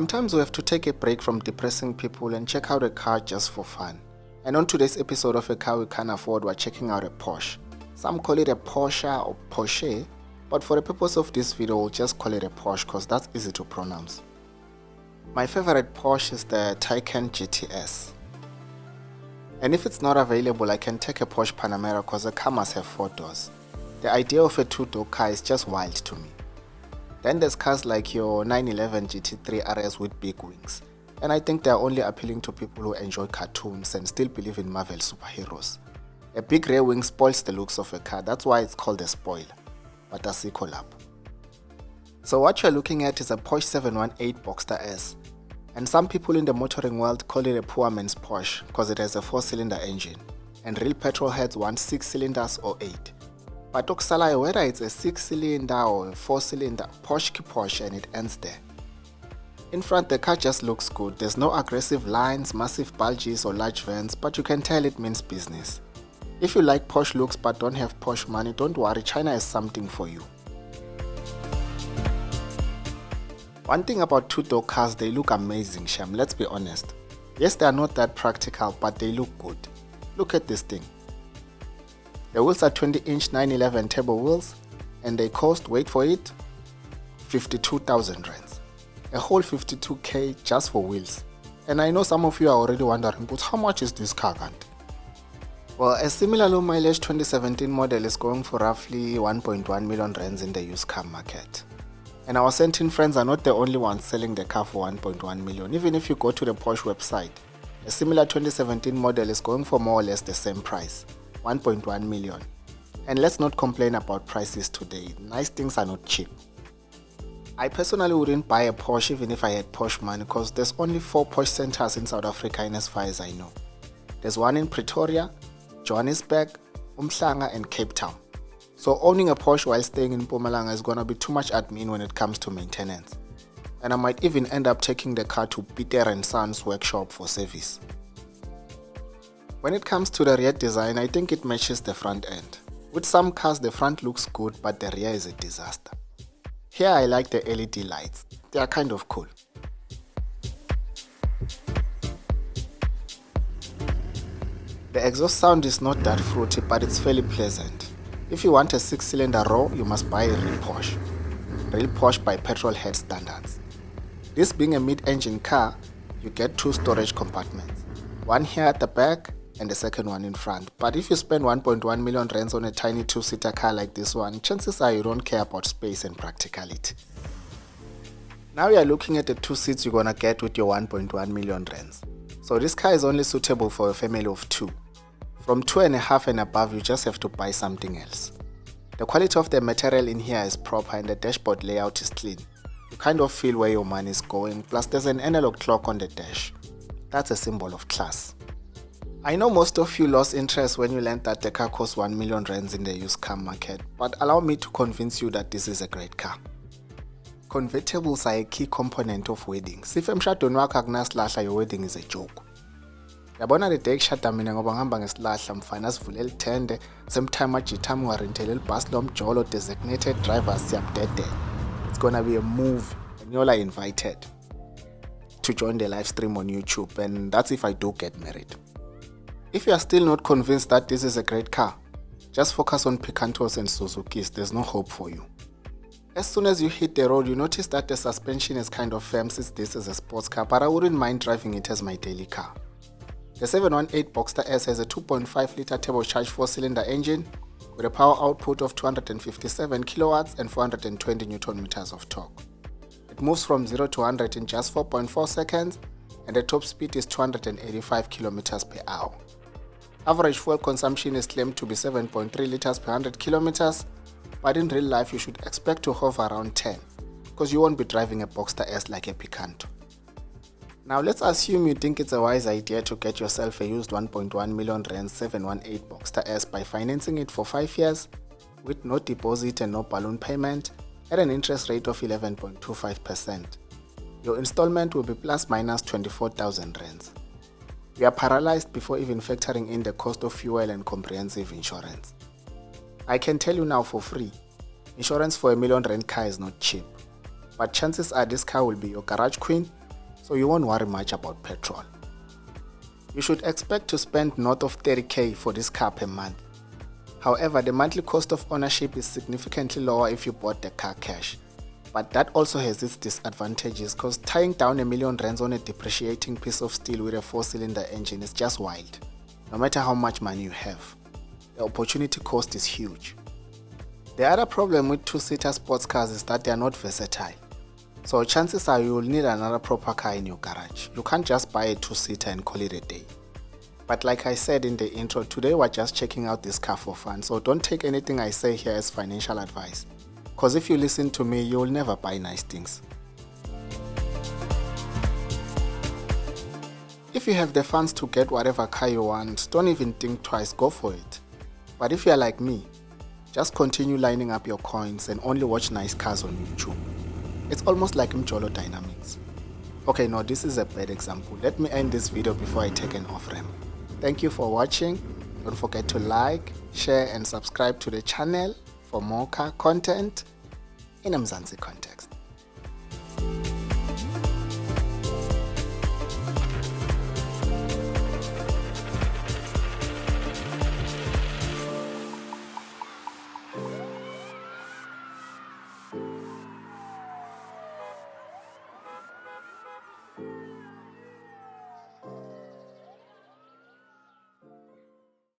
Sometimes we have to take a break from depressing people and check out a car just for fun. And on today's episode of A Car We Can't Afford, we're checking out a Porsche. Some call it a Porsche or Porsche, but for the purpose of this video, we'll just call it a Porsche because that's easy to pronounce. My favorite Porsche is the Taycan GTS. And if it's not available, I can take a Porsche Panamera because the car must have 4 doors. The idea of a 2-door car is just wild to me. Then there's cars like your 911 GT3 RS with big wings. And I think they're only appealing to people who enjoy cartoons and still believe in Marvel superheroes. A big rear wing spoils the looks of a car, that's why it's called a spoiler. But that's equal up. So what you're looking at is a Porsche 718 Boxster S. And some people in the motoring world call it a poor man's Porsche because it has a 4-cylinder engine. And real petrol heads want 6 cylinders or 8. But okusalayo, whether it's a 6-cylinder or a 4-cylinder, Porsche and it ends there. In front the car just looks good, there's no aggressive lines, massive bulges or large vents, but you can tell it means business. If you like Porsche looks but don't have Porsche money, don't worry, China has something for you. One thing about 2-door cars, they look amazing, Sham, let's be honest. Yes, they are not that practical, but they look good. Look at this thing. The wheels are 20-inch 911 turbo wheels, and they cost, wait for it, 52,000 rands. A whole 52k just for wheels. And I know some of you are already wondering, but how much is this car, Gandhi? Well, a similar low mileage 2017 model is going for roughly 1.1 million rands in the used car market. And our Sentin friends are not the only ones selling the car for 1.1 million. Even if you go to the Porsche website, a similar 2017 model is going for more or less the same price, 1.1 million. And let's not complain about prices today, nice things are not cheap. I personally wouldn't buy a Porsche even if I had Porsche money because there's only 4 Porsche centers in South Africa in as far as I know. There's one in Pretoria, Johannesburg, Umhlanga and Cape Town. So owning a Porsche while staying in Mpumalanga is gonna be too much admin when it comes to maintenance. And I might even end up taking the car to Peter & Sons workshop for service. When it comes to the rear design, I think it matches the front end. With some cars the front looks good but the rear is a disaster. Here I like the LED lights, they are kind of cool. The exhaust sound is not that fruity but it's fairly pleasant. If you want a 6-cylinder raw, you must buy a real Porsche. Real Porsche by petrol head standards. This being a mid-engine car, you get 2 storage compartments. One here at the back and the second one in front. But if you spend 1.1 million rands on a tiny 2-seater car like this one, chances are you don't care about space and practicality. Now you are looking at the 2 seats you're gonna get with your 1.1 million rands. So this car is only suitable for a family of 2. From 2.5 and above, you just have to buy something else. The quality of the material in here is proper and the dashboard layout is clean. You kind of feel where your money is going, plus there's an analog clock on the dash. That's a symbol of class. I know most of you lost interest when you learned that the car costs 1 million rands in the used car market, but allow me to convince you that this is a great car. Convertibles are a key component of weddings. If emshadweni wakho akunasilahla, your wedding is a joke. Yabona le day kushada mina ngoba ngihamba ngesilahla mfana sivulele ithende sometime ajitha ngiwarentele ibhasi lomjolo designated drivers siyabdede. It's gonna be a move and you're invited to join the live stream on YouTube, and that's if I do get married. If you are still not convinced that this is a great car, just focus on Picantos and Suzukis, there's no hope for you. As soon as you hit the road, you notice that the suspension is kind of firm since this is a sports car, but I wouldn't mind driving it as my daily car. The 718 Boxster S has a 2.5-litre turbocharged 4-cylinder engine with a power output of 257 kilowatts and 420 Newton meters of torque. It moves from 0 to 100 in just 4.4 seconds and the top speed is 285 kilometers per hour. Average fuel consumption is claimed to be 7.3 liters per 100 kilometers, but in real life you should expect to hover around 10 because you won't be driving a Boxster S like a Picanto. Now let's assume you think it's a wise idea to get yourself a used 1.1 million rand 718 Boxster S by financing it for 5 years with no deposit and no balloon payment at an interest rate of 11.25%. Your installment will be plus minus 24,000 rands. We are paralyzed before even factoring in the cost of fuel and comprehensive insurance. I can tell you now for free, insurance for a million rand car is not cheap, but chances are this car will be your garage queen so you won't worry much about petrol. You should expect to spend north of 30k for this car per month. However, the monthly cost of ownership is significantly lower if you bought the car cash. But that also has its disadvantages, because tying down R1 million on a depreciating piece of steel with a 4-cylinder engine is just wild. No matter how much money you have, the opportunity cost is huge. The other problem with two-seater sports cars is that they are not versatile. So chances are you will need another proper car in your garage. You can't just buy a two-seater and call it a day. But like I said in the intro, today we're just checking out this car for fun, so don't take anything I say here as financial advice. Because if you listen to me, you'll never buy nice things. If you have the funds to get whatever car you want, don't even think twice, go for it. But if you're like me, just continue lining up your coins and only watch nice cars on YouTube. It's almost like Mjolo Dynamics. Okay, no, this is a bad example. Let me end this video before I take an off-ramp. Thank you for watching. Don't forget to like, share and subscribe to the channel for more car content in a Mzansi context.